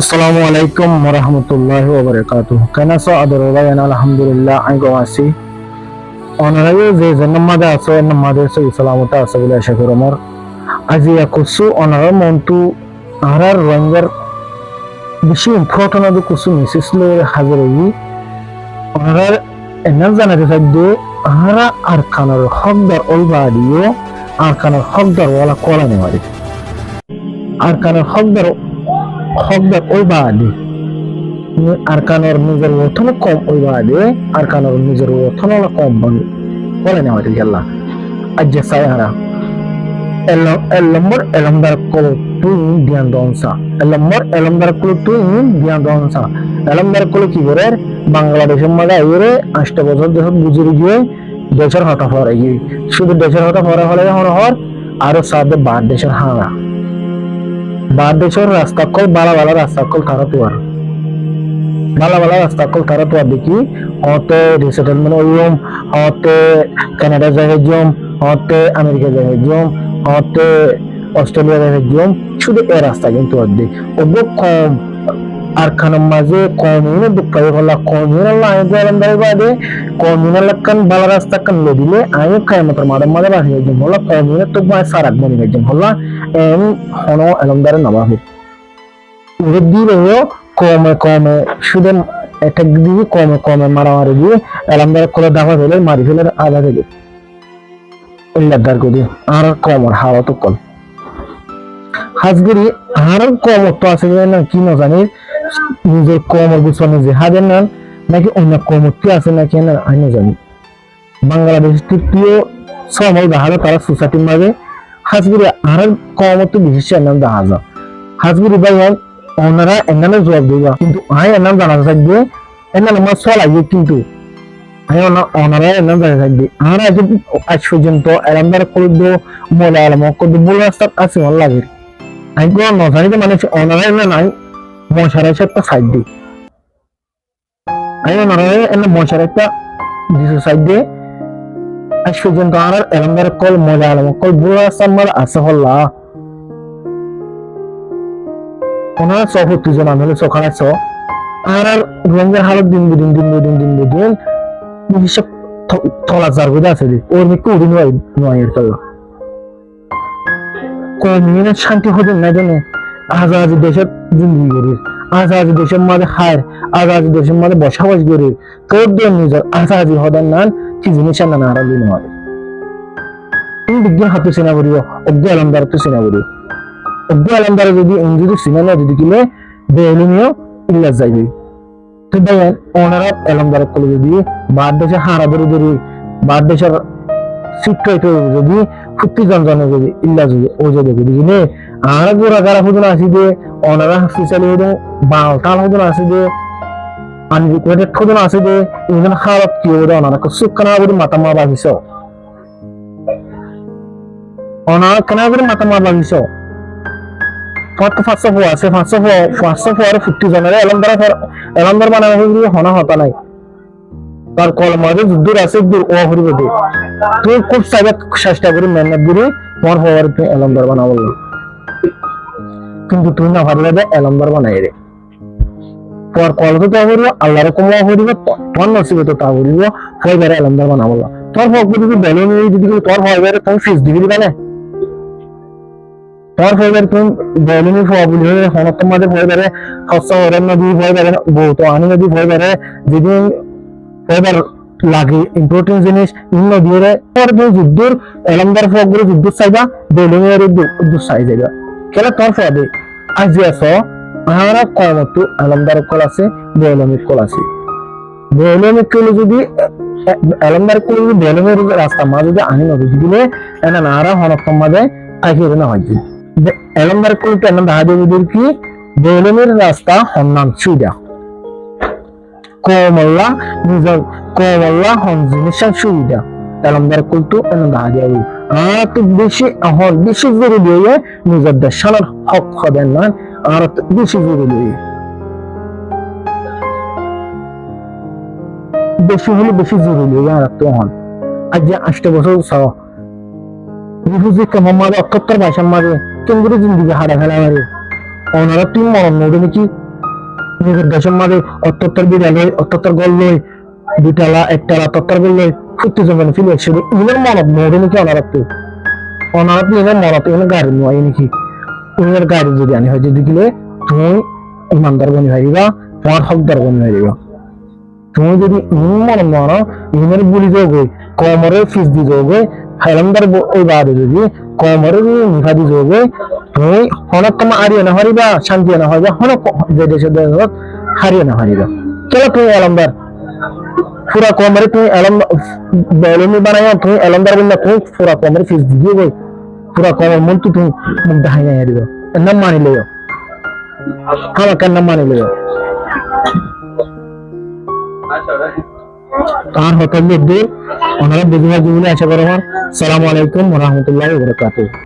আসসালামু আলাইকুম ওরহমতুল্লাহি ওয়াবারাকাতুহু। কেন আছো আদর ভাই? আলহামদুলিল্লাহ আমি আছি। অনারাই যে জন্মাদে আছো নামাদে সো সালামত আছে বলে আশা করি আমার আজি কুসু অনারা মন্টু আরার রঙ্গের বেশি ইম্পর্টেন্ট আদু কুসু মিসেস লে হাজির হই অনারা এনা জানাতে থাকবে আরা আরকানের হকদার অলবাদিও আরকানের হকদার ওয়ালা কোলা নেওয়ারি আরকানের হকদার ওইবাদি আরকানের নিজের ওঠনে কম ওইবাদি আরকানের নিজের ওঠনে কম বলে নেওয়ারি আল্লাহ আজ Saiyaara elomor elomdar kolo tuin dian donsa elomdar kolo tuin dian donsa elomdar kolo কি করে বাংলাদেশের মধ্যে আইরে 8 বছর দেশ বুঝিয়ে গিয়ে দেশের হতা ফরে গিয়ে শুধু দেশের হতা ফরে হলে হর আরো সাথে বার দেশের হানা বার দেশের রাস্তা কল বালা বালা রাস্তা কল তারা তোয়ার বালা বালা রাস্তা কল তারা তোয়ার দেখি হতে রিসেটেলমেন্ট ওইম হতে কানাডা জাহাজম হতে আমেরিকা জাহাজম হতে অস্ট্রেলিয়া জাহাজম শুধু এই রাস্তা কিন্তু অর্ধেক ওগো কম আর খানের মাঝে কমিউনে দুপাই হলা কমিউনাল আয় জালান্দার বাদে কমিউনাল কান বালা রাস্তা কান লদিলে আয় কায়ামতের মাঝে বাহিয়ে দিন হলা কমিউনে তো বাই সারাক বনি গেছেন হলা এম হনো এলমদারে নামাহি ওরে দিলেও কমে কমে শুধু একটা দিয়ে কমে কমে মারামারি দিয়ে এলমদারে কোলে দাবা ফেলে মারি ফেলে আধা থেকে ইল্লাদার কদি আর কমর হাওয়া তো কল হাজগিরি আর কমর তো আছে না কি না জানি নিজের কমর গুছানো যে হাজার নেন নাকি অন্য কমরটি আছে নাকি না আমি জানি বাংলাদেশ তৃতীয় সময় দেখা যায় তারা সোসাইটির মাঝে হাজগিরি আর কমর তো বিশেষ নাম দেখা যায় হাজগিরি ভাই ওনারা এনানে জবাব দিবা কিন্তু আয় এনাম জানা থাকবে এনার আমার চলাইবে কিন্তু আয় ওনারা এনাম জানা থাকবে আর আজ পর্যন্ত এলামদার করবো মোলা আলম করবো বলে রাস্তা আছে ভালো লাগে আমি কোনো নজানিতে মানে ওনারা এনে নাই মশার একটা সাইড দিই আমি ওনারা এনে মশার একটা দিশু সাইড দিয়ে আজ পর্যন্ত আর এলামদার কল মোলা আলম কল বলে রাস্তা আমার আছে হল্লা ওনারা সহত্তর জন আমি হলে সকালে আর রঙের হালত দিন হিসাব থলা যার বোধ আছে ওর মেয়েকে উড়ি নয় কমিউনে শান্তি হতে না জানে আজাদি দেশের জিন্দগি করি আজাদি দেশের মাঝে হার আজাদি দেশের মাঝে বসবাস করি তোর দিয়ে নিজের আজাদি হদার নান কি জিনিস না হারালি নয় তুমি বিজ্ঞান হাতে সেনা করিব অজ্ঞ আলমদার তো সেনা করিব অজ্ঞ আলমদার যদি সিনেমা যদি কিনে বেলুমিও ইল্লা যাইবে তো দেখেন ওনারা আলমদার কলে যদি বার দেশের হারা ধরে বার দেশের শিক্ষিত যদি ফুটি জনজনে যদি ইল্লা যদি ও যদি বুঝিনে আর গোরা গারা হুদুন আসি দে ওনারা হাসপাতালে হুদুন বাল টাল হুদুন আসি দে আনরিকোয়েটেড হুদুন আসি দে ইজন হালত কি ওরা ওনারা সুখানা বলি মাতা মা বাগিস ওনারা কেনা করে মাতা মা বাগিস ফাঁসা হওয়া আছে ফাঁসা হওয়ার ফুটি জনের এলমদার বানানো হনা হতা নাই তার কলমারে যুদ্ধ আছে ও হরিব দে তুই খুব চাইবে চেষ্টা করি মেহনত করি তোমার হওয়ার তুই এলমদার বানাবো কিন্তু তুই না ভাবলে দে এলমদার বানাই রে তোর কল তো তা করিব আল্লাহর কমা করিব তোমার নসিবে তো তা করিব হয় বেড়ে এলমদার বানাবো তোর হক যদি বেলে নিয়ে যদি তোর হয় বেড়ে তুমি ফিস দিবি বানে তোর হয় বেড়ে তুমি বেলে নিয়ে হওয়া বলি হয়ে হনত মাঝে হয় বেড়ে হস্তা হরেন নদী হয় বেড়ে বউ তো আনি নদী হয় বেড়ে যেদিন এবার লাগে ইম্পর্টেন্ট জিনিস ইন্ন দিয়ে পর যুদ্ধর এলমদার ফগরে যুদ্ধ চাইবা বেলুমের যুদ্ধ চাই যাইবা কেলা তোর ফাদে আজ আছো আহারা কমত এলমদার কল আছে বেলুমের কল আছে বেলুমের কল যদি এলমদার কল যদি বেলুমের রাস্তা মা যদি আনি নদী দিলে এনা নারা হনক্তম মাঝে থাকিয়ে না হয় এলমদার কল তো এনা দেখা দেবে কি বেলুমের রাস্তা হন্নাম সুইদা কমল্লা নিজের কমল্লা হন জিনিসের সুবিধা এলমদার কুলতু এনে দেখা যাবে আর তো বেশি জরুরি হয়ে নিজের দেশের হক হবেন না আর বেশি জরুরি বেশি হলে বেশি জরুরি আর তো হন আজ 8 বছর রিফিউজি কেমন মাঝে 78 ভাষার মাঝে কেন্দ্রীয় জিন্দিগি হারা ফেলা মারে ওনারা তুই মরণ নোড়ে নাকি দেশের মাঝে অত্যত্তর বিদ্যালয় অত্যত্তর গল্লই দুটালা একটালা তত্তর গল্লই ফুটতে জমেন ফিল একসাথে ইনের মনত মোড়ে নাকি অনারত ইনের মনত ইনের গাড়ি নয় নাকি ইনের গাড়ি যদি আনি হয় যদি গেলে তুমি ইমানদার বনি হারিবা তোমার হকদার বনি হারিবা তুমি যদি মনে মানো ইমের বলি যোগে কমরের ফিস দি যোগে হাইলামদার ওই বাদে যদি কমরের নিফা দি যোগে তুমি হনক তোমা হারিয়ে না হারিবা শান্তি না হইবা হনক যে দেশে দেশত হারিয়ে না হারিবা কেলা তুমি আলমদার পুরা কমরে তুমি আলম বেলুনি বানাইয়া তুমি আলমদার বললে তুমি পুরা কমরে ফিস দিয়ে গই পুরা কমর মন তুমি মুখ দেখাই না হারিবা নাম মানি লইও আমাকে নাম মানি লইও আর হতাম ওনারা বেশিরভাগ জীবনে আশা করা সালামু আলাইকুম ওয়া রাহমাতুল্লাহি ওয়া বারাকাতুহু।